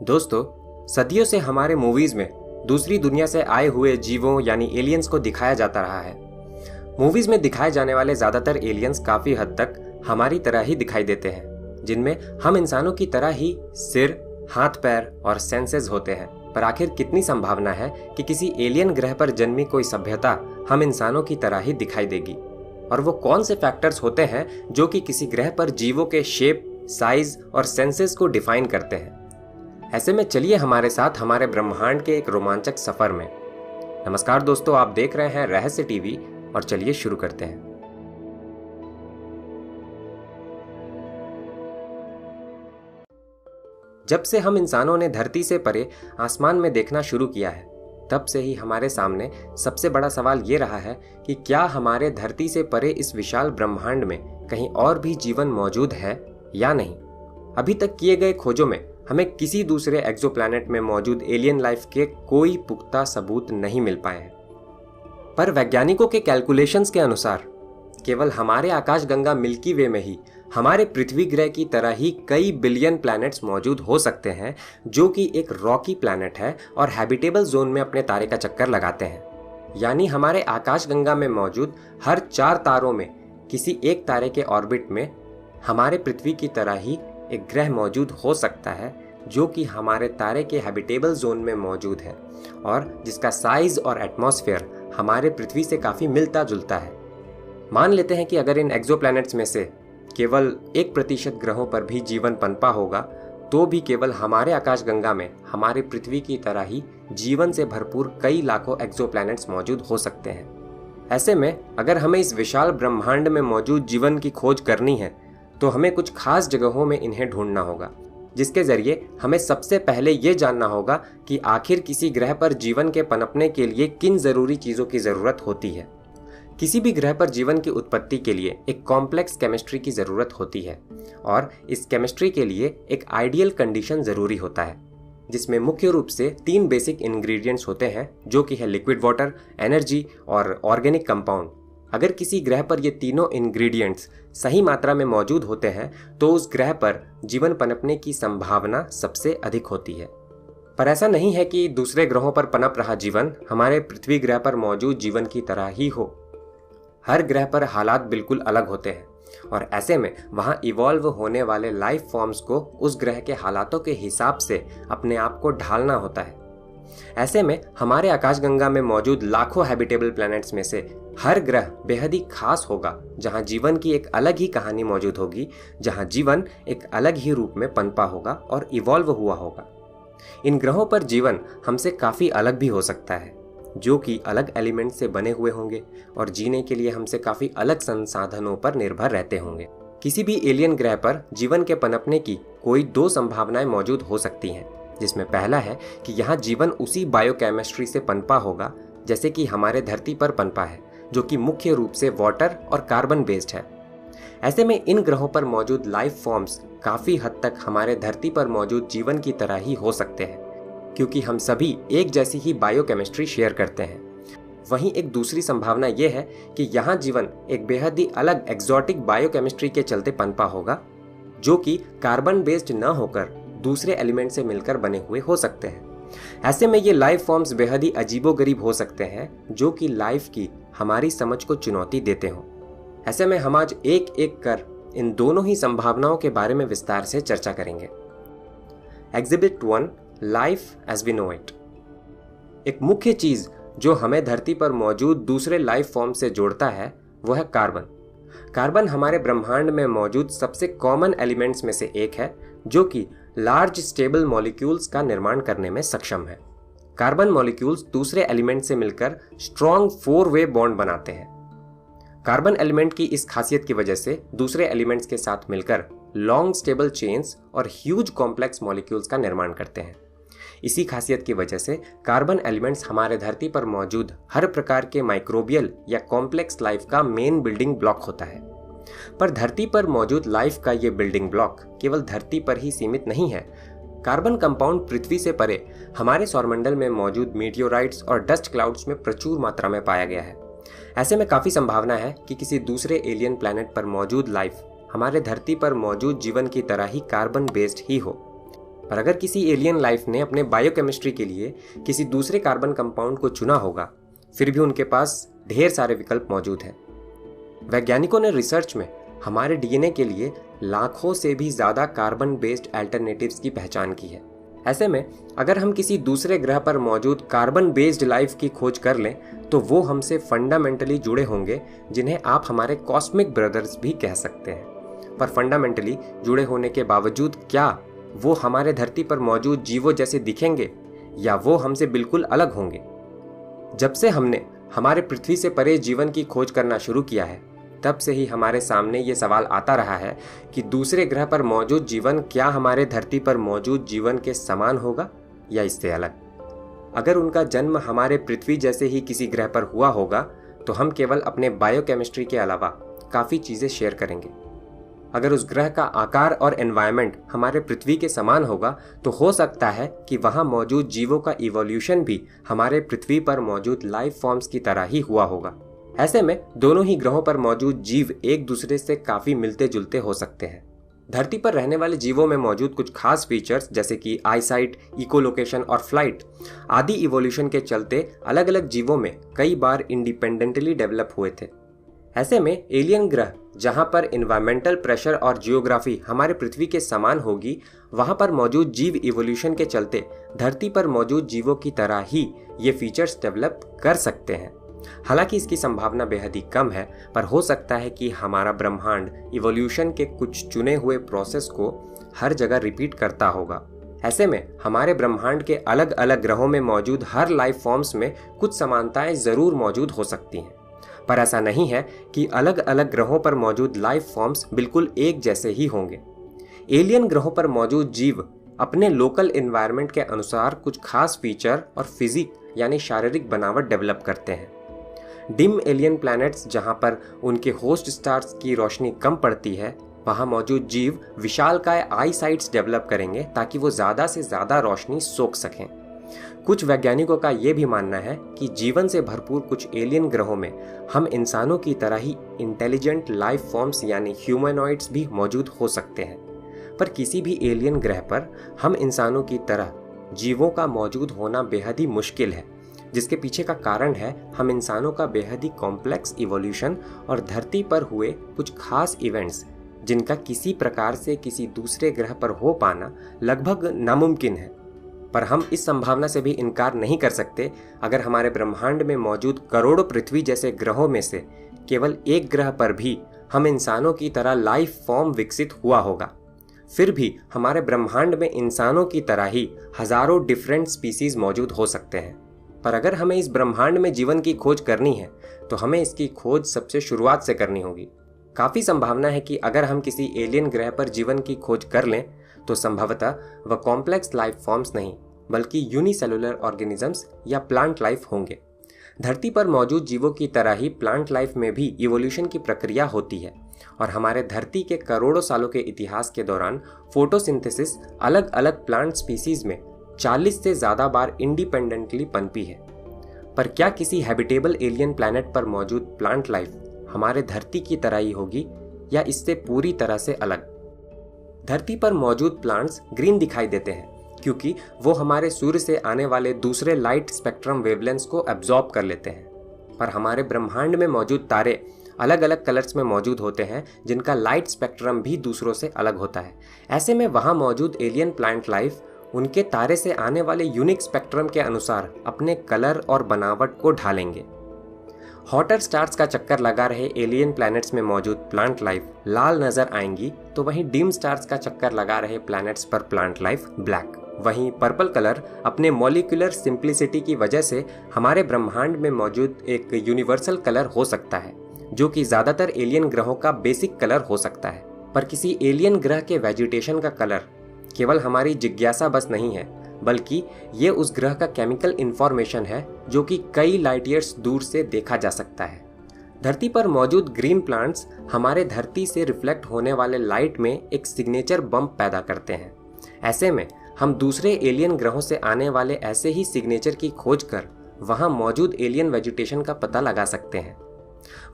दोस्तों, सदियों से हमारे मूवीज में दूसरी दुनिया से आए हुए जीवों यानी एलियंस को दिखाया जाता रहा है। मूवीज में दिखाए जाने वाले ज्यादातर एलियंस काफी हद तक हमारी तरह ही दिखाई देते हैं, जिनमें हम इंसानों की तरह ही सिर, हाथ पैर और सेंसेस होते हैं। पर आखिर कितनी संभावना है कि किसी एलियन ग्रह पर जन्मी कोई सभ्यता हम इंसानों की तरह ही दिखाई देगी? और वो कौन से फैक्टर्स होते हैं जो कि किसी ग्रह पर जीवों के शेप, साइज और सेंसेस को डिफाइन करते हैं? ऐसे में चलिए हमारे साथ हमारे ब्रह्मांड के एक रोमांचक सफर में। नमस्कार दोस्तों, आप देख रहे हैं रहस्य टीवी और चलिए शुरू करते हैं। जब से हम इंसानों ने धरती से परे आसमान में देखना शुरू किया है, तब से ही हमारे सामने सबसे बड़ा सवाल ये रहा है कि क्या हमारे धरती से परे इस विशाल ब्रह्मांड में कहीं और भी जीवन मौजूद है या नहीं। अभी तक किए गए खोजों में हमें किसी दूसरे एक्सोप्लैनेट में मौजूद एलियन लाइफ के कोई पुख्ता सबूत नहीं मिल पाए हैं। पर वैज्ञानिकों के कैलकुलेशंस के अनुसार केवल हमारे आकाशगंगा मिल्की वे में ही हमारे पृथ्वी ग्रह की तरह ही कई बिलियन प्लैनेट्स मौजूद हो सकते हैं, जो कि एक रॉकी प्लैनेट है और हैबिटेबल जोन में अपने तारे का चक्कर लगाते हैं। यानी हमारे आकाशगंगा में मौजूद हर 4 तारों में किसी एक तारे के ऑर्बिट में हमारे पृथ्वी की तरह ही एक ग्रह मौजूद हो सकता है, जो कि हमारे तारे के हैबिटेबल जोन में मौजूद है और जिसका साइज और एटमॉस्फेयर हमारे पृथ्वी से काफी मिलता जुलता है। मान लेते हैं कि अगर इन एक्सोप्लैनेट्स में से केवल 1% ग्रहों पर भी जीवन पनपा होगा, तो भी केवल हमारे आकाशगंगा में हमारे पृथ्वी की तरह ही जीवन से भरपूर कई लाखों एक्सोप्लैनेट्स मौजूद हो सकते हैं। ऐसे में अगर हमें इस विशाल ब्रह्मांड में मौजूद जीवन की खोज करनी है, तो हमें कुछ खास जगहों में इन्हें ढूंढना होगा, जिसके जरिए हमें सबसे पहले ये जानना होगा कि आखिर किसी ग्रह पर जीवन के पनपने के लिए किन जरूरी चीजों की जरूरत होती है। किसी भी ग्रह पर जीवन की उत्पत्ति के लिए एक कॉम्प्लेक्स केमिस्ट्री की जरूरत होती है और इस केमिस्ट्री के लिए एक आइडियल कंडीशन जरूरी होता है, जिसमें मुख्य रूप से 3 बेसिक इंग्रेडिएंट्स होते हैं, जो कि है लिक्विड वाटर, एनर्जी और ऑर्गेनिक कंपाउंड। अगर किसी ग्रह पर ये तीनों इंग्रेडिएंट्स सही मात्रा में मौजूद होते हैं, तो उस ग्रह पर जीवन पनपने की संभावना सबसे अधिक होती है। पर ऐसा नहीं है कि दूसरे ग्रहों पर पनप रहा जीवन हमारे पृथ्वी ग्रह पर मौजूद जीवन की तरह ही हो। हर ग्रह पर हालात बिल्कुल अलग होते हैं और ऐसे में वहां इवॉल्व होने वाले लाइफ फॉर्म्स को उस ग्रह के हालातों के हिसाब से अपने आप को ढालना होता है। ऐसे में हमारे आकाशगंगा में मौजूद लाखों हैबिटेबल प्लैनेट्स में से हर ग्रह बेहद ही खास होगा, जहां जीवन की एक अलग ही कहानी मौजूद होगी, जहां जीवन एक अलग ही रूप में पनपा होगा और इवॉल्व हुआ होगा। इन ग्रहों पर जीवन हमसे काफी अलग भी हो सकता है, जो कि अलग एलिमेंट से बने हुए होंगे और जीने के लिए हमसे काफी अलग संसाधनों पर निर्भर रहते होंगे। किसी भी एलियन ग्रह पर जीवन के पनपने की कोई 2 संभावनाएं मौजूद हो सकती हैं, जिसमें पहला है कि यहाँ जीवन उसी बायोकेमिस्ट्री से पनपा होगा जैसे कि हमारे धरती पर पनपा है, जो कि मुख्य रूप से वाटर और कार्बन बेस्ड है। ऐसे में इन ग्रहों पर मौजूद लाइफ फॉर्म्स काफी हद तक हमारे धरती पर मौजूद जीवन की तरह ही हो सकते हैं, क्योंकि हम सभी एक जैसी ही बायोकेमिस्ट्री शेयर करते हैं। वहीं एक दूसरी संभावना यह है कि यहाँ जीवन एक बेहद ही अलग एक्सोटिक बायोकेमिस्ट्री के चलते पनपा होगा, जो कि कार्बन बेस्ड न होकर दूसरे एलिमेंट से मिलकर बने हुए हो सकते हैं। ऐसे में ये लाइफ फॉर्म्स बेहद ही अजीबोगरीब हो सकते हैं, जो कि लाइफ की हमारी समझ को चुनौती देते हों। ऐसे में हम आज एक एक कर इन दोनों ही संभावनाओं के बारे में विस्तार से चर्चा करेंगे। Exhibit 1, life as we know it. एक मुख्य चीज जो हमें धरती पर मौजूद दूसरे लाइफ फॉर्म से जोड़ता है, वो है कार्बन। कार्बन हमारे ब्रह्मांड में मौजूद सबसे कॉमन एलिमेंट्स में से एक है, जो कि लार्ज स्टेबल मॉलिक्यूल्स का निर्माण करने में सक्षम है। कार्बन मॉलिक्यूल्स दूसरे एलिमेंट से मिलकर स्ट्रॉन्ग 4-वे बॉन्ड बनाते हैं। कार्बन एलिमेंट की इस खासियत की वजह से दूसरे एलिमेंट्स के साथ मिलकर लॉन्ग स्टेबल चेन्स और ह्यूज कॉम्प्लेक्स मॉलिक्यूल्स का निर्माण करते हैं। इसी खासियत की वजह से कार्बन एलिमेंट्स हमारे धरती पर मौजूद हर प्रकार के माइक्रोबियल या कॉम्प्लेक्स लाइफ का मेन बिल्डिंग ब्लॉक होता है। पर धरती पर मौजूद लाइफ का ये बिल्डिंग ब्लॉक केवल धरती पर ही सीमित नहीं है। कार्बन कंपाउंड पृथ्वी से परे हमारे सौरमंडल में मौजूद मीटियोराइट्स और डस्ट क्लाउड्स में प्रचुर मात्रा में पाया गया है। ऐसे में काफी संभावना है कि किसी दूसरे एलियन प्लैनेट पर मौजूद लाइफ हमारे धरती पर मौजूद जीवन की तरह ही कार्बन बेस्ड ही हो। पर अगर किसी एलियन लाइफ ने अपने बायोकेमिस्ट्री के लिए किसी दूसरे कार्बन कंपाउंड को चुना होगा, फिर भी उनके पास ढेर सारे विकल्प मौजूद हैं। वैज्ञानिकों ने रिसर्च में हमारे डीएनए के लिए लाखों से भी ज़्यादा कार्बन बेस्ड अल्टरनेटिव्स की पहचान की है। ऐसे में अगर हम किसी दूसरे ग्रह पर मौजूद कार्बन बेस्ड लाइफ की खोज कर लें तो वो हमसे फंडामेंटली जुड़े होंगे, जिन्हें आप हमारे कॉस्मिक ब्रदर्स भी कह सकते हैं। पर फंडामेंटली जुड़े होने के बावजूद क्या वो हमारे धरती पर मौजूद जीवों जैसे दिखेंगे या वो हमसे बिल्कुल अलग होंगे? जब से हमने हमारे पृथ्वी से परे जीवन की खोज करना शुरू किया है, तब से ही हमारे सामने ये सवाल आता रहा है कि दूसरे ग्रह पर मौजूद जीवन क्या हमारे धरती पर मौजूद जीवन के समान होगा या इससे अलग? अगर उनका जन्म हमारे पृथ्वी जैसे ही किसी ग्रह पर हुआ होगा तो हम केवल अपने बायोकेमिस्ट्री के अलावा काफ़ी चीज़ें शेयर करेंगे। अगर उस ग्रह का आकार और एनवायरनमेंट हमारे पृथ्वी के समान होगा तो हो सकता है कि वहाँ मौजूद जीवों का इवोल्यूशन भी हमारे पृथ्वी पर मौजूद लाइफ फॉर्म्स की तरह ही हुआ होगा। ऐसे में दोनों ही ग्रहों पर मौजूद जीव एक दूसरे से काफ़ी मिलते जुलते हो सकते हैं। धरती पर रहने वाले जीवों में मौजूद कुछ खास फीचर्स जैसे कि आईसाइट, इकोलोकेशन और फ्लाइट आदि इवोल्यूशन के चलते अलग अलग जीवों में कई बार इंडिपेंडेंटली डेवलप हुए थे। ऐसे में एलियन ग्रह जहां पर इन्वायरमेंटल प्रेशर और जियोग्राफी हमारे पृथ्वी के समान होगी, वहां पर मौजूद जीव इवोल्यूशन के चलते धरती पर मौजूद जीवों की तरह ही ये फीचर्स डेवलप कर सकते हैं। हालांकि इसकी संभावना बेहद ही कम है, पर हो सकता है कि हमारा ब्रह्मांड इवोल्यूशन के कुछ चुने हुए प्रोसेस को हर जगह रिपीट करता होगा। ऐसे में हमारे ब्रह्मांड के अलग अलग ग्रहों में मौजूद हर लाइफ फॉर्म्स में कुछ समानताएं जरूर मौजूद हो सकती हैं, पर ऐसा नहीं है कि अलग अलग ग्रहों पर मौजूद लाइफ फॉर्म्स बिल्कुल एक जैसे ही होंगे। एलियन ग्रहों पर मौजूद जीव अपने लोकल एनवायरनमेंट के अनुसार कुछ खास फीचर और फिजिक यानी शारीरिक बनावट डेवलप करते हैं। डिम एलियन प्लैनेट्स जहां पर उनके होस्ट स्टार्स की रोशनी कम पड़ती है, वहां मौजूद जीव विशालकाय आई साइट्स डेवलप करेंगे ताकि वो ज़्यादा से ज़्यादा रोशनी सोख सकें। कुछ वैज्ञानिकों का ये भी मानना है कि जीवन से भरपूर कुछ एलियन ग्रहों में हम इंसानों की तरह ही इंटेलिजेंट लाइफ फॉर्म्स यानी ह्यूमनॉइड्स भी मौजूद हो सकते हैं। पर किसी भी एलियन ग्रह पर हम इंसानों की तरह जीवों का मौजूद होना बेहद ही मुश्किल है, जिसके पीछे का कारण है हम इंसानों का बेहद ही कॉम्प्लेक्स इवोल्यूशन और धरती पर हुए कुछ खास इवेंट्स जिनका किसी प्रकार से किसी दूसरे ग्रह पर हो पाना लगभग नामुमकिन है। पर हम इस संभावना से भी इनकार नहीं कर सकते, अगर हमारे ब्रह्मांड में मौजूद करोड़ों पृथ्वी जैसे ग्रहों में से केवल एक ग्रह पर भी हम इंसानों की तरह लाइफ फॉर्म विकसित हुआ होगा, फिर भी हमारे ब्रह्मांड में इंसानों की तरह ही हजारों डिफरेंट स्पीसीज मौजूद हो सकते हैं। पर अगर हमें इस ब्रह्मांड में जीवन की खोज करनी है तो हमें इसकी खोज सबसे शुरुआत से करनी होगी। काफ़ी संभावना है कि अगर हम किसी एलियन ग्रह पर जीवन की खोज कर लें तो संभवतः वह कॉम्प्लेक्स लाइफ फॉर्म्स नहीं बल्कि यूनिसेलुलर ऑर्गेनिजम्स या प्लांट लाइफ होंगे। धरती पर मौजूद जीवों की तरह ही प्लांट लाइफ में भी इवोल्यूशन की प्रक्रिया होती है और हमारे धरती के करोड़ों सालों के इतिहास के दौरान फोटोसिंथेसिस अलग अलग प्लांट स्पीसीज में 40 से ज़्यादा बार इंडिपेंडेंटली पनपी है। पर क्या किसी हैबिटेबल एलियन प्लैनेट पर मौजूद प्लांट लाइफ हमारे धरती की तरह ही होगी या इससे पूरी तरह से अलग? धरती पर मौजूद प्लांट्स ग्रीन दिखाई देते हैं क्योंकि वो हमारे सूर्य से आने वाले दूसरे लाइट स्पेक्ट्रम वेवलेंथ्स को एब्जॉर्ब कर लेते हैं। पर हमारे ब्रह्मांड में मौजूद तारे अलग अलग कलर्स में मौजूद होते हैं जिनका लाइट स्पेक्ट्रम भी दूसरों से अलग होता है। ऐसे में वहाँ मौजूद एलियन प्लांट लाइफ उनके तारे से आने वाले यूनिक स्पेक्ट्रम के अनुसार अपने कलर और बनावट को ढालेंगे। हॉटर स्टार्स का चक्कर लगा रहे एलियन प्लैनेट्स में मौजूद प्लांट लाइफ लाल नजर आएंगी, तो वहीं डिम स्टार्स का चक्कर लगा रहे प्लैनेट्स पर प्लांट लाइफ ब्लैक। वहीं पर्पल कलर अपने मॉलिक्यूलर सिंप्लिसिटी की वजह से हमारे ब्रह्मांड में मौजूद एक यूनिवर्सल कलर हो सकता है, जो कि ज़्यादातर एलियन ग्रहों का बेसिक कलर हो सकता है। पर किसी एलियन ग्रह के वेजिटेशन का कलर केवल हमारी जिज्ञासा बस नहीं है, बल्कि ये उस ग्रह का केमिकल इंफॉर्मेशन है जो कि कई लाइट ईयर्स दूर से देखा जा सकता है। धरती पर मौजूद ग्रीन प्लांट्स हमारे धरती से रिफ्लेक्ट होने वाले लाइट में एक सिग्नेचर बम्प पैदा करते हैं। ऐसे में हम दूसरे एलियन ग्रहों से आने वाले ऐसे ही सिग्नेचर की खोज कर वहां मौजूद एलियन वेजिटेशन का पता लगा सकते हैं।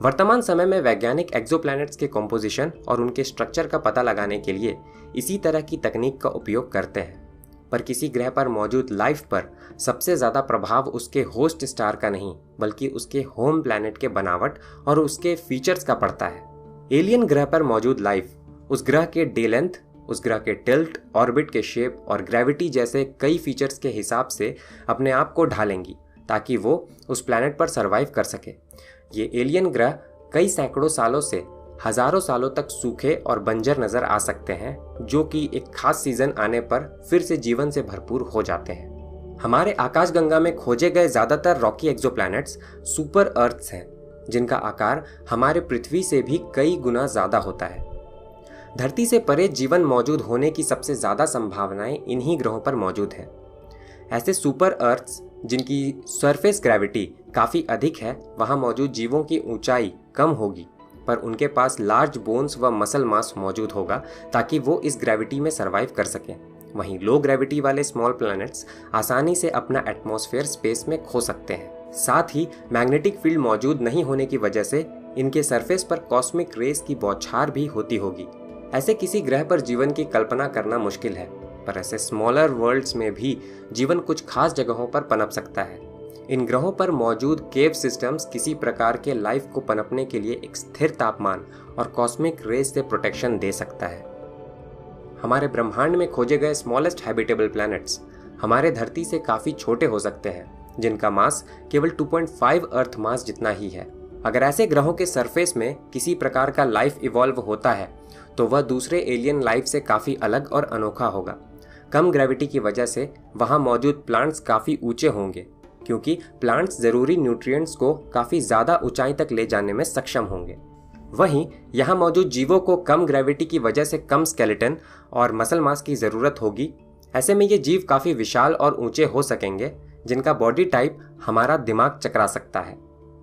वर्तमान समय में वैज्ञानिक एक्सोप्लैनेट्स के कॉम्पोजिशन और उनके स्ट्रक्चर का पता लगाने के लिए इसी तरह की तकनीक का उपयोग करते हैं। पर किसी ग्रह पर मौजूद लाइफ पर सबसे ज़्यादा प्रभाव उसके होस्ट स्टार का नहीं बल्कि उसके होम प्लैनेट के बनावट और उसके फीचर्स का पड़ता है। एलियन ग्रह पर मौजूद लाइफ उस ग्रह के डे लेंथ, उस ग्रह के टिल्ट, ऑर्बिट के शेप और ग्रेविटी जैसे कई फीचर्स के हिसाब से अपने आप को ढालेंगी ताकि वो उस प्लैनेट पर सरवाइव कर सके। ये एलियन ग्रह कई सैकड़ों सालों से हजारों सालों तक सूखे और बंजर नजर आ सकते हैं, जो कि एक खास सीजन आने पर फिर से जीवन से भरपूर हो जाते हैं। हमारे आकाशगंगा में खोजे गए ज्यादातर रॉकी एक्सोप्लैनेट्स सुपर अर्थ्स हैं, जिनका आकार हमारे पृथ्वी से भी कई गुना ज्यादा होता है। धरती से परे जीवन मौजूद होने की सबसे ज्यादा संभावनाएं इन्हीं ग्रहों पर मौजूद हैं। ऐसे सुपर अर्थ्स जिनकी सरफेस ग्रेविटी काफी अधिक है, वहां मौजूद जीवों की ऊंचाई कम होगी, पर उनके पास लार्ज बोन्स व मसल मास मौजूद होगा ताकि वो इस ग्रेविटी में सरवाइव कर सकें। वहीं लो ग्रेविटी वाले स्मॉल प्लैनेट्स आसानी से अपना एटमॉस्फेयर स्पेस में खो सकते हैं। साथ ही मैग्नेटिक फील्ड मौजूद नहीं होने की वजह से इनके सरफेस पर कॉस्मिक रेस की बौछार भी होती होगी। ऐसे किसी ग्रह पर जीवन की कल्पना करना मुश्किल है, पर ऐसे स्मॉलर वर्ल्ड्स में भी जीवन कुछ खास जगहों पर पनप सकता है। इन ग्रहों पर मौजूद केव सिस्टम्स किसी प्रकार के लाइफ को पनपने के लिए एक स्थिर तापमान और कॉस्मिक रेस से प्रोटेक्शन दे सकता है। हमारे ब्रह्मांड में खोजे गए स्मॉलेस्ट हैबिटेबल प्लैनेट्स हमारे धरती से काफी छोटे हो सकते हैं, जिनका मास केवल 2.5 अर्थ मास जितना ही है। अगर ऐसे ग्रहों के सरफेस में किसी प्रकार का लाइफ इवॉल्व होता है तो वह दूसरे एलियन लाइफ से काफी अलग और अनोखा होगा। कम ग्रेविटी की वजह से वहां मौजूद प्लांट्स काफी ऊंचे होंगे, क्योंकि प्लांट्स जरूरी न्यूट्रिएंट्स को काफी ज्यादा ऊंचाई तक ले जाने में सक्षम होंगे। वहीं यहाँ मौजूद जीवों को कम ग्रेविटी की वजह से कम स्केलेटन और मसल मास की जरूरत होगी। ऐसे में ये जीव काफी विशाल और ऊंचे हो सकेंगे, जिनका बॉडी टाइप हमारा दिमाग चकरा सकता है।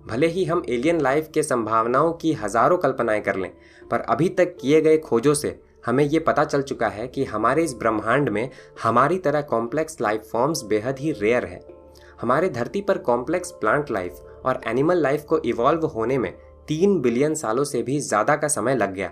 भले ही हम एलियन लाइफ के संभावनाओं की हजारों कल्पनाएं कर लें, पर अभी तक किए गए खोजों से हमें ये पता चल चुका है कि हमारे इस ब्रह्मांड में हमारी तरह कॉम्प्लेक्स लाइफ फॉर्म्स बेहद ही रेयर है। हमारे धरती पर कॉम्प्लेक्स प्लांट लाइफ और एनिमल लाइफ को इवॉल्व होने में 3 बिलियन सालों से भी ज्यादा का समय लग गया,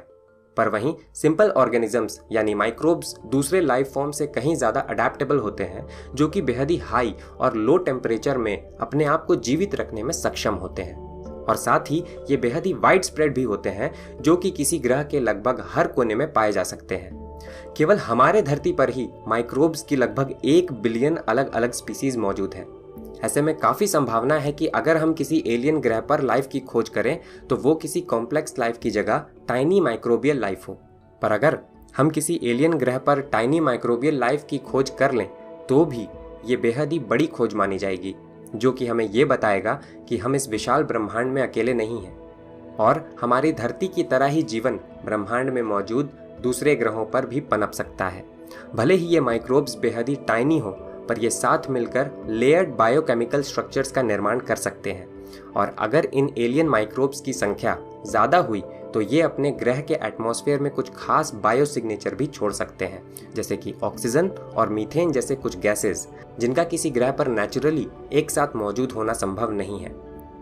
पर वहीं सिंपल ऑर्गेनिजम्स यानी माइक्रोब्स दूसरे लाइफ फॉर्म से कहीं ज्यादा अडेप्टेबल होते हैं, जो कि बेहद ही हाई और लो टेम्परेचर में अपने आप को जीवित रखने में सक्षम होते हैं। और साथ ही ये बेहद ही वाइड स्प्रेड भी होते हैं, जो कि किसी ग्रह के लगभग हर कोने में पाए जा सकते हैं। केवल हमारे धरती पर ही माइक्रोब्स की लगभग 1 बिलियन अलग अलग स्पीसीज मौजूद है। ऐसे में काफी संभावना है कि अगर हम किसी एलियन ग्रह पर लाइफ की खोज करें तो वो किसी कॉम्प्लेक्स लाइफ की जगह टाइनी माइक्रोबियल लाइफ हो। पर अगर हम किसी एलियन ग्रह पर टाइनी माइक्रोबियल लाइफ की खोज कर लें तो भी ये बेहद ही बड़ी खोज मानी जाएगी, जो कि हमें ये बताएगा कि हम इस विशाल ब्रह्मांड में अकेले नहीं हैं और हमारी धरती की तरह ही जीवन ब्रह्मांड में मौजूद दूसरे ग्रहों पर भी पनप सकता है। भले ही ये माइक्रोब्स बेहद ही टाइनी हो, पर ये साथ मिलकर लेयर्ड बायोकेमिकल स्ट्रक्चर्स का निर्माण कर सकते हैं, और अगर इन एलियन माइक्रोब्स की संख्या ज़्यादा हुई तो ये अपने ग्रह के एटमॉस्फेयर में कुछ खास बायो सिग्नेचर भी छोड़ सकते हैं, जैसे कि ऑक्सीजन और मीथेन जैसे कुछ गैसेस, जिनका किसी ग्रह पर नेचुरली एक साथ मौजूद होना संभव नहीं है।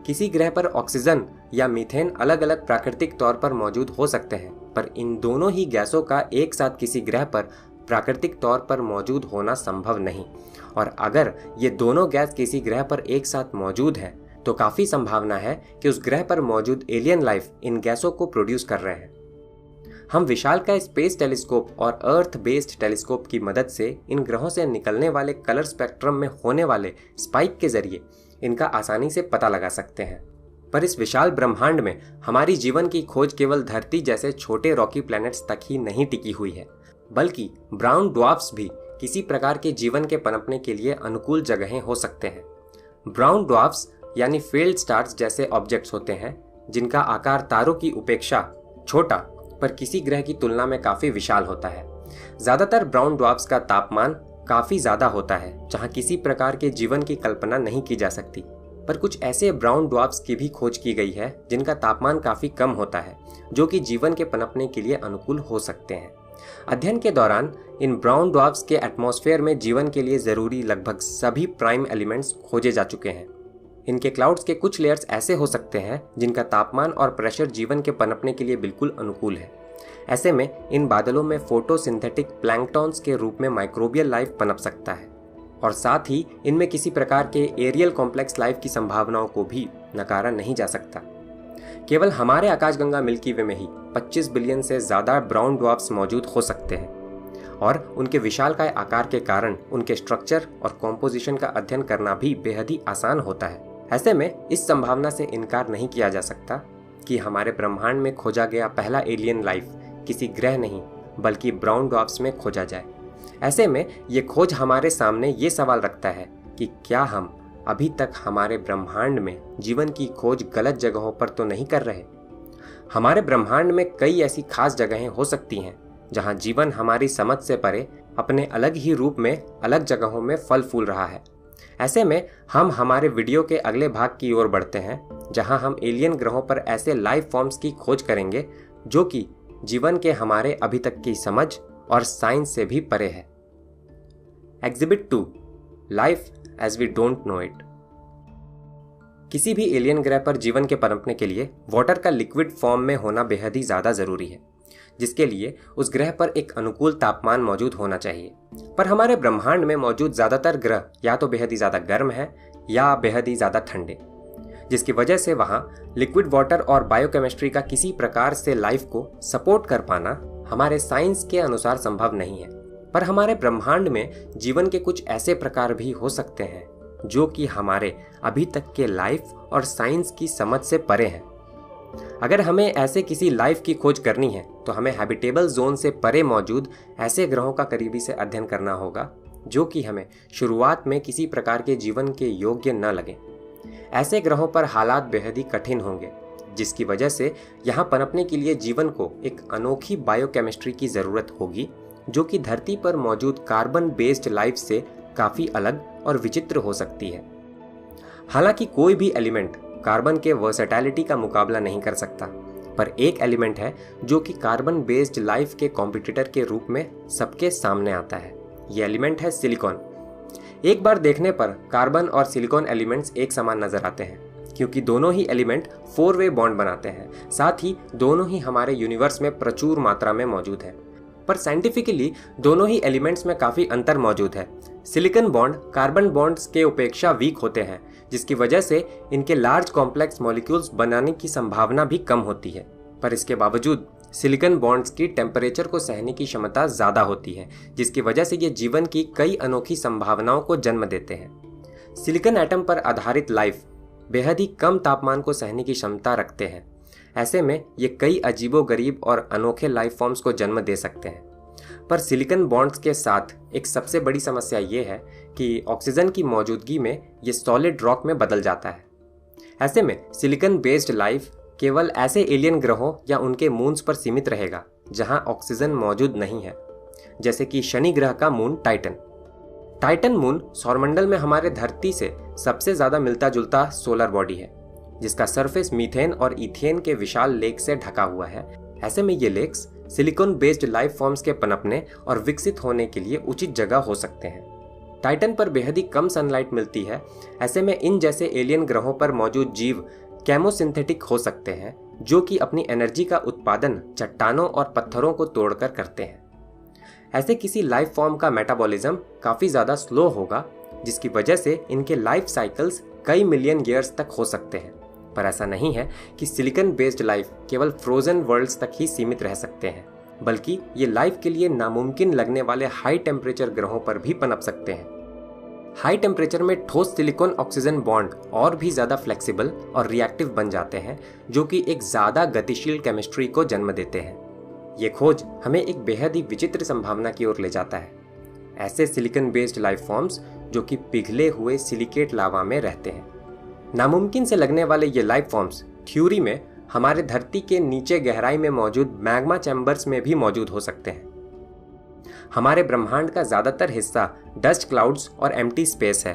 किसी ग्रह पर ऑक्सीजन या मीथेन अलग अलग प्राकृतिक तौर पर मौजूद हो सकते हैं, पर इन दोनों ही गैसों का एक साथ किसी ग्रह पर प्राकृतिक तौर पर मौजूद होना संभव नहीं। और अगर ये दोनों गैस किसी ग्रह पर एक साथ मौजूद है तो काफी संभावना है कि उस ग्रह पर मौजूद एलियन लाइफ इन गैसों को प्रोड्यूस कर रहे हैं। हम विशालकाय स्पेस टेलीस्कोप और अर्थ बेस्ड टेलीस्कोप की मदद से इन ग्रहों से निकलने वाले कलर स्पेक्ट्रम में होने वाले स्पाइक के जरिए इनका आसानी से पता लगा सकते हैं। पर इस विशाल ब्रह्मांड में हमारी जीवन की खोज केवल धरती जैसे छोटे रॉकी प्लैनेट्स तक ही नहीं टिकी हुई है, बल्कि ब्राउन ड्वार्फ्स भी किसी प्रकार के जीवन के पनपने के लिए अनुकूल जगहें हो सकते हैं। ब्राउन ड्वार्फ्स यानी फेल्ड स्टार्स जैसे ऑब्जेक्ट्स होते हैं, जिनका आकार तारों की उपेक्षा छोटा पर किसी ग्रह की तुलना में काफी विशाल होता है। ज्यादातर ब्राउन ड्वार्फ्स का तापमान काफी ज्यादा होता है, जहां किसी प्रकार के जीवन की कल्पना नहीं की जा सकती। पर कुछ ऐसे ब्राउन ड्वार्फ्स की भी खोज की गई है जिनका तापमान काफी कम होता है, जो कि जीवन के पनपने के लिए अनुकूल हो सकते हैं। अध्ययन के दौरान इन ब्राउन ड्वार्फ्स के एटमॉस्फेयर में जीवन के लिए जरूरी लगभग सभी प्राइम एलिमेंट्स खोजे जा चुके हैं। इनके क्लाउड्स के कुछ लेयर्स ऐसे हो सकते हैं जिनका तापमान और प्रेशर जीवन के पनपने के लिए बिल्कुल अनुकूल है। ऐसे में इन बादलों में फोटोसिंथेटिक प्लैंकटॉन्स के रूप में माइक्रोबियल लाइफ पनप सकता है और साथ ही इनमें किसी प्रकार के एरियल कॉम्प्लेक्स लाइफ की संभावनाओं को भी नकारा नहीं जा सकता। केवल हमारे आकाशगंगा मिल्की वे में ही 25 बिलियन से ज़्यादा ब्राउन ड्वार्फ्स मौजूद हो सकते हैं और उनके विशालकाय आकार के कारण उनके स्ट्रक्चर और कॉम्पोजिशन का अध्ययन करना भी बेहद ही आसान होता है। ऐसे में इस संभावना से इनकार नहीं किया जा सकता कि हमारे ब्रह्मांड में खोजा गया पहला एलियन लाइफ किसी ग्रह नहीं बल्कि ब्राउन ड्वार्फ्स में खोजा जाए। ऐसे में ये खोज हमारे सामने ये सवाल रखता है कि क्या हम अभी तक हमारे ब्रह्मांड में जीवन की खोज गलत जगहों पर तो नहीं कर रहे। हमारे ब्रह्मांड में कई ऐसी खास जगहें हो सकती हैं जहां जीवन हमारी समझ से परे अपने अलग ही रूप में अलग जगहों में फल फूल रहा है। ऐसे में हम हमारे वीडियो के अगले भाग की ओर बढ़ते हैं जहां हम एलियन ग्रहों पर ऐसे लाइफ फॉर्म्स की खोज करेंगे जो कि जीवन के हमारे अभी तक की समझ और साइंस से भी परे है। Exhibit 2, life as we don't know it. किसी भी एलियन ग्रह पर जीवन के पनपने के लिए वाटर का लिक्विड फॉर्म में होना बेहद ही ज़्यादा ज़रूरी है, जिसके लिए उस ग्रह पर एक अनुकूल तापमान मौजूद होना चाहिए। पर हमारे ब्रह्मांड में मौजूद ज़्यादातर ग्रह या तो बेहद ही ज़्यादा गर्म है या बेहद ही ज़्यादा ठंडे, जिसकी वजह से वहाँ लिक्विड वाटर और बायोकेमिस्ट्री का किसी प्रकार से लाइफ को सपोर्ट कर पाना हमारे साइंस के अनुसार संभव नहीं है। पर हमारे ब्रह्मांड में जीवन के कुछ ऐसे प्रकार भी हो सकते हैं जो कि हमारे अभी तक के लाइफ और साइंस की समझ से परे हैं। अगर हमें ऐसे किसी लाइफ की खोज करनी है तो हमें हैबिटेबल जोन से परे मौजूद ऐसे ग्रहों का करीबी से अध्ययन करना होगा जो कि हमें शुरुआत में किसी प्रकार के जीवन के योग्य न लगे। ऐसे ग्रहों पर हालात बेहद ही कठिन होंगे, जिसकी वजह से यहाँ पनपने के लिए जीवन को एक अनोखी बायोकेमिस्ट्री की ज़रूरत होगी जो कि धरती पर मौजूद कार्बन बेस्ड लाइफ से काफ़ी अलग और विचित्र हो सकती है। हालांकि कोई भी एलिमेंट कार्बन के वर्सेटैलिटी का मुकाबला नहीं कर सकता, पर एक एलिमेंट है जो कि कार्बन बेस्ड लाइफ के कॉम्पिटिटर के रूप में सबके सामने आता है। ये एलिमेंट है सिलिकॉन। एक बार देखने पर कार्बन और सिलिकॉन एलिमेंट्स एक समान नजर आते हैं क्योंकि दोनों ही एलिमेंट 4-वे बॉन्ड बनाते हैं। साथ ही दोनों ही हमारे यूनिवर्स में प्रचुर मात्रा में मौजूद है, पर साइंटिफिकली दोनों ही एलिमेंट्स में काफ़ी अंतर मौजूद है। सिलिकॉन बॉन्ड कार्बन बॉन्ड्स के अपेक्षा वीक होते हैं, जिसकी वजह से इनके लार्ज कॉम्प्लेक्स मॉलिक्यूल्स बनाने की संभावना भी कम होती है। पर इसके बावजूद सिलिकॉन बॉन्ड्स की टेम्परेचर को सहने की क्षमता ज़्यादा होती है, जिसकी वजह से ये जीवन की कई अनोखी संभावनाओं को जन्म देते हैं। सिलिकॉन एटम पर आधारित लाइफ बेहद ही कम तापमान को सहने की क्षमता रखते हैं। ऐसे में ये कई अजीबोगरीब और अनोखे लाइफ फॉर्म्स को जन्म दे सकते हैं। पर सिलिकॉन बॉन्ड्स के साथ एक सबसे बड़ी समस्या ये है कि ऑक्सीजन की मौजूदगी में ये सॉलिड रॉक में बदल जाता है। ऐसे में सिलिकॉन बेस्ड लाइफ केवल ऐसे एलियन ग्रहों या उनके मून्स पर सीमित रहेगा जहां ऑक्सीजन मौजूद नहीं है, जैसे कि शनि ग्रह का मून टाइटन। टाइटन मून सौरमंडल में हमारे धरती से सबसे ज्यादा मिलता जुलता सोलर बॉडी है, जिसका सरफेस मीथेन और इथेन के विशाल लेक से ढका हुआ है। ऐसे में ये lakes silicon based life forms के पनपने और विकसित होने के लिए उचित जगह हो सकते हैं। टाइटन पर बेहद ही कम सनलाइट मिलती है। ऐसे में इन जैसे एलियन ग्रहों पर मौजूद जीव केमोसिंथेटिक हो सकते हैं, जो कि अपनी एनर्जी का उत्पादन चट्टानों और पत्थरों को तोड़कर करते हैं। ऐसे किसी लाइफ फॉर्म का मेटाबॉलिज्म काफ़ी ज़्यादा स्लो होगा, जिसकी वजह से इनके लाइफ साइकिल्स कई मिलियन ईयर्स तक हो सकते हैं। पर ऐसा नहीं है कि सिलिकॉन बेस्ड लाइफ केवल फ्रोजन वर्ल्ड्स तक ही सीमित रह सकते हैं, बल्कि ये लाइफ के लिए नामुमकिन लगने वाले हाई टेम्परेचर ग्रहों पर भी पनप सकते हैं। हाई टेम्परेचर में ठोस सिलिकॉन ऑक्सीजन बॉन्ड और भी ज़्यादा फ्लेक्सिबल और रिएक्टिव बन जाते हैं, जो कि एक ज़्यादा गतिशील केमिस्ट्री को जन्म देते हैं। ये खोज हमें एक बेहद ही विचित्र संभावना की ओर ले जाता है। ऐसे सिलिकॉन बेस्ड लाइफ फॉर्म्स जो कि पिघले हुए सिलिकेट लावा में रहते हैं। नामुमकिन से लगने वाले ये लाइफ फॉर्म्स थ्योरी में हमारे धरती के नीचे गहराई में मौजूद मैग्मा चैम्बर्स में भी मौजूद हो सकते हैं। हमारे ब्रह्मांड का ज़्यादातर हिस्सा डस्ट क्लाउड्स और एम्प्टी स्पेस है।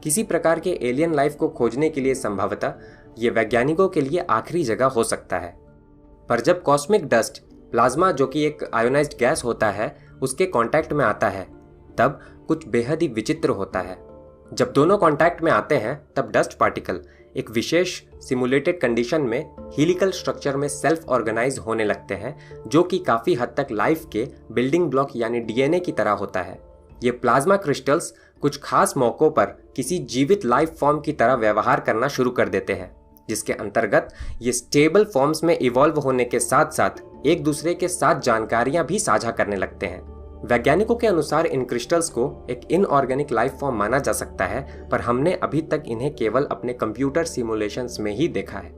किसी प्रकार के एलियन लाइफ को खोजने के लिए संभवतः ये वैज्ञानिकों के लिए आखिरी जगह हो सकता है। पर जब कॉस्मिक डस्ट प्लाज्मा, जो कि एक आयोनाइज्ड गैस होता है, उसके कांटेक्ट में आता है, तब कुछ बेहद ही विचित्र होता है। जब दोनों कांटेक्ट में आते हैं तब डस्ट पार्टिकल एक विशेष सिमुलेटेड कंडीशन में हीलिकल स्ट्रक्चर में सेल्फ ऑर्गेनाइज होने लगते हैं, जो कि काफ़ी हद तक लाइफ के बिल्डिंग ब्लॉक यानी डीएनए की तरह होता है। ये प्लाज्मा क्रिस्टल्स कुछ खास मौक़ों पर किसी जीवित लाइफ फॉर्म की तरह व्यवहार करना शुरू कर देते हैं, जिसके अंतर्गत ये स्टेबल फॉर्म्स में इवॉल्व होने के साथ साथ एक दूसरे के साथ जानकारियां भी साझा करने लगते हैं। वैज्ञानिकों के अनुसार इन क्रिस्टल्स को एक इनऑर्गेनिक लाइफ फॉर्म माना जा सकता है, पर हमने अभी तक इन्हें केवल अपने कंप्यूटर सिमुलेशंस में ही देखा है।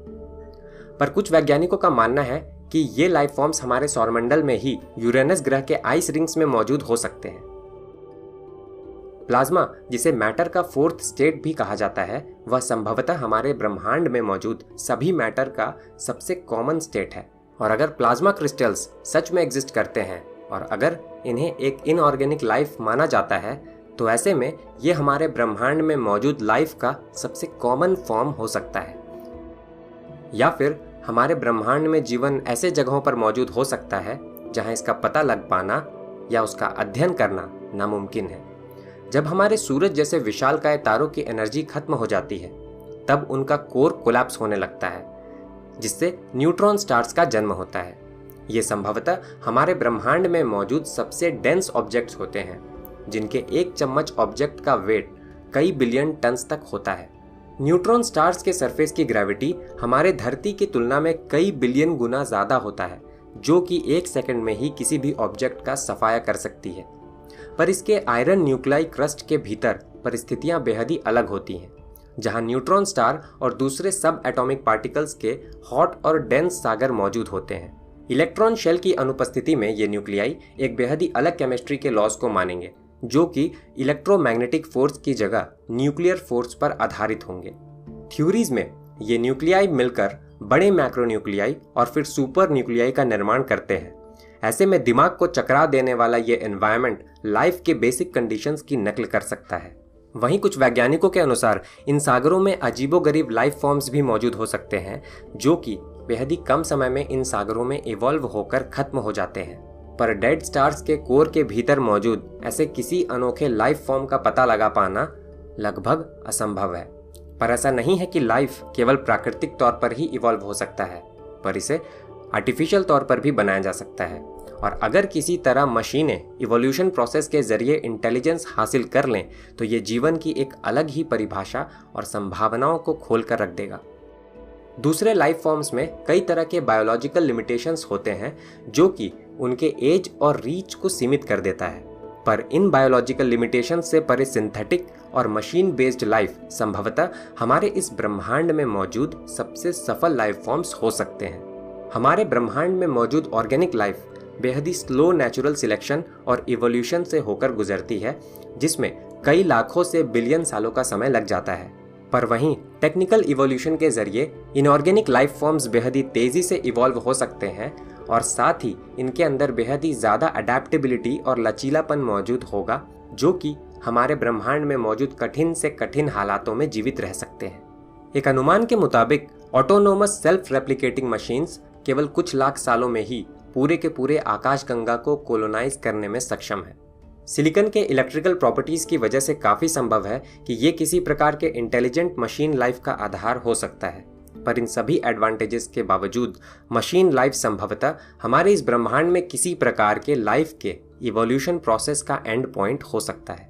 पर कुछ वैज्ञानिकों का मानना है कि ये लाइफ फॉर्म्स हमारे सौरमंडल में ही यूरेनस ग्रह के आइस रिंग्स में मौजूद हो सकते हैं। प्लाज्मा, जिसे मैटर का फोर्थ स्टेट भी कहा जाता है, वह संभवतः हमारे ब्रह्मांड में मौजूद सभी मैटर का सबसे कॉमन स्टेट है। और अगर प्लाज्मा क्रिस्टल्स सच में एग्जिस्ट करते हैं और अगर इन्हें एक इनऑर्गेनिक लाइफ माना जाता है, तो ऐसे में ये हमारे ब्रह्मांड में मौजूद लाइफ का सबसे कॉमन फॉर्म हो सकता है। या फिर हमारे ब्रह्मांड में जीवन ऐसे जगहों पर मौजूद हो सकता है जहां इसका पता लग पाना या उसका अध्ययन करना नामुमकिन है। जब हमारे सूरज जैसे विशालकाय तारों की एनर्जी खत्म हो जाती है, तब उनका कोर कोलैप्स होने लगता है, जिससे न्यूट्रॉन स्टार्स का जन्म होता है। ये संभवतः हमारे ब्रह्मांड में मौजूद सबसे डेंस ऑब्जेक्ट्स होते हैं, जिनके एक चम्मच ऑब्जेक्ट का वेट कई बिलियन टन्स तक होता है। न्यूट्रॉन स्टार्स के सरफेस की ग्रेविटी हमारे धरती की तुलना में कई बिलियन गुना ज़्यादा होता है, जो कि एक सेकंड में ही किसी भी ऑब्जेक्ट का सफाया कर सकती है। पर इसके आयरन न्यूक्लियाई क्रस्ट के भीतर परिस्थितियां बेहद ही अलग होती हैं, जहां न्यूट्रॉन स्टार और दूसरे सब एटॉमिक पार्टिकल्स के हॉट और डेंस सागर मौजूद होते हैं। इलेक्ट्रॉन शेल की अनुपस्थिति में ये न्यूक्लियाई एक बेहद ही अलग केमिस्ट्री के लॉज को मानेंगे, जो कि इलेक्ट्रोमैग्नेटिक फोर्स की जगह न्यूक्लियर फोर्स पर आधारित होंगे। थ्योरीज में ये न्यूक्लियाई मिलकर बड़े मैक्रोन्यूक्लियाई और फिर सुपर न्यूक्लियाई का निर्माण करते हैं। ऐसे में दिमाग को चकरा देने वाला ये एनवायरनमेंट लाइफ के बेसिक कंडीशंस की नकल कर सकता है। वहीं कुछ वैज्ञानिकों के अनुसार इन सागरों में अजीबोगरीब लाइफ फॉर्म्स भी मौजूद हो सकते हैं, जो कि बेहद ही कम समय में इन सागरों में इवॉल्व होकर खत्म हो जाते हैं। पर डेड स्टार्स के कोर के भीतर मौजूद ऐसे किसी अनोखे लाइफ फॉर्म का पता लगा पाना लगभग असंभव है। पर ऐसा नहीं है कि लाइफ केवल प्राकृतिक तौर पर ही इवॉल्व हो सकता है, पर इसे आर्टिफिशियल तौर पर भी बनाया जा सकता है। और अगर किसी तरह मशीनें इवोल्यूशन प्रोसेस के जरिए इंटेलिजेंस हासिल कर लें, तो ये जीवन की एक अलग ही परिभाषा और संभावनाओं को खोल कर रख देगा। दूसरे लाइफ फॉर्म्स में कई तरह के बायोलॉजिकल लिमिटेशंस होते हैं, जो कि उनके एज और रीच को सीमित कर देता है। पर इन बायोलॉजिकल लिमिटेशंस से परे सिंथेटिक और मशीन बेस्ड लाइफ संभवतः हमारे इस ब्रह्मांड में मौजूद सबसे सफल लाइफ फॉर्म्स हो सकते हैं। हमारे ब्रह्मांड में मौजूद ऑर्गेनिक लाइफ बेहद ही स्लो नेचुरल सिलेक्शन और इवोल्यूशन से होकर गुजरती है, जिसमें कई लाखों से बिलियन सालों का समय लग जाता है। पर वहीं टेक्निकल इवोल्यूशन के जरिए इनऑर्गेनिक लाइफ फॉर्म्स बेहद ही तेजी से इवॉल्व हो सकते हैं और साथ ही इनके अंदर बेहद ही ज़्यादा अडेप्टेबिलिटी और लचीलापन मौजूद होगा, जो कि हमारे ब्रह्मांड में मौजूद कठिन से कठिन हालातों में जीवित रह सकते हैं। एक अनुमान के मुताबिक ऑटोनोमस सेल्फ रेप्लिकेटिंग मशीन्स केवल कुछ लाख सालों में ही पूरे के पूरे आकाशगंगा को कोलोनाइज करने में सक्षम है। सिलिकॉन के इलेक्ट्रिकल प्रॉपर्टीज की वजह से काफी संभव है कि ये किसी प्रकार के इंटेलिजेंट मशीन लाइफ का आधार हो सकता है। पर इन सभी एडवांटेजेस के बावजूद मशीन लाइफ संभवतः हमारे इस ब्रह्मांड में किसी प्रकार के लाइफ के इवोल्यूशन प्रोसेस का एंड पॉइंट हो सकता है।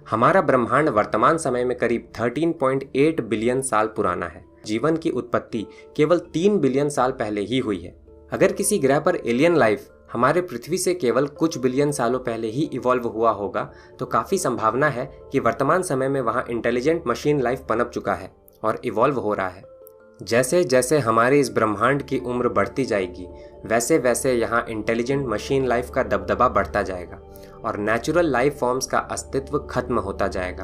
हमारा ब्रह्मांड वर्तमान समय में करीब 13.8 बिलियन साल पुराना है। जीवन की उत्पत्ति केवल 3 बिलियन साल पहले ही हुई है। अगर किसी ग्रह पर एलियन लाइफ हमारे पृथ्वी से केवल कुछ बिलियन सालों पहले ही इवॉल्व हुआ होगा, तो काफ़ी संभावना है कि वर्तमान समय में वहाँ इंटेलिजेंट मशीन लाइफ पनप चुका है और इवॉल्व हो रहा है। जैसे जैसे हमारे इस ब्रह्मांड की उम्र बढ़ती जाएगी, वैसे वैसे यहाँ इंटेलिजेंट मशीन लाइफ का दबदबा बढ़ता जाएगा और नेचुरल लाइफ फॉर्म्स का अस्तित्व खत्म होता जाएगा।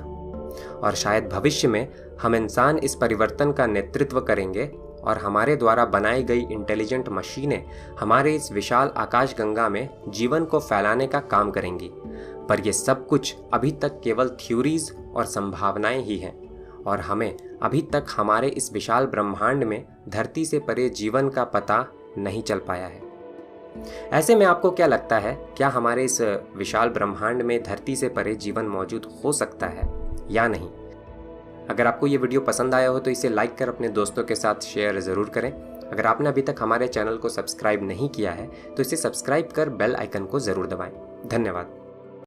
और शायद भविष्य में हम इंसान इस परिवर्तन का नेतृत्व करेंगे और हमारे द्वारा बनाई गई इंटेलिजेंट मशीनें हमारे इस विशाल आकाशगंगा में जीवन को फैलाने का काम करेंगी। पर यह सब कुछ अभी तक केवल थ्योरीज और संभावनाएं ही हैं और हमें अभी तक हमारे इस विशाल ब्रह्मांड में धरती से परे जीवन का पता नहीं चल पाया है। ऐसे में आपको क्या लगता है, क्या हमारे इस विशाल ब्रह्मांड में धरती से परे जीवन मौजूद हो सकता है या नहीं? अगर आपको ये वीडियो पसंद आया हो तो इसे लाइक कर अपने दोस्तों के साथ शेयर ज़रूर करें। अगर आपने अभी तक हमारे चैनल को सब्सक्राइब नहीं किया है तो इसे सब्सक्राइब कर बेल आइकन को ज़रूर दबाएं। धन्यवाद।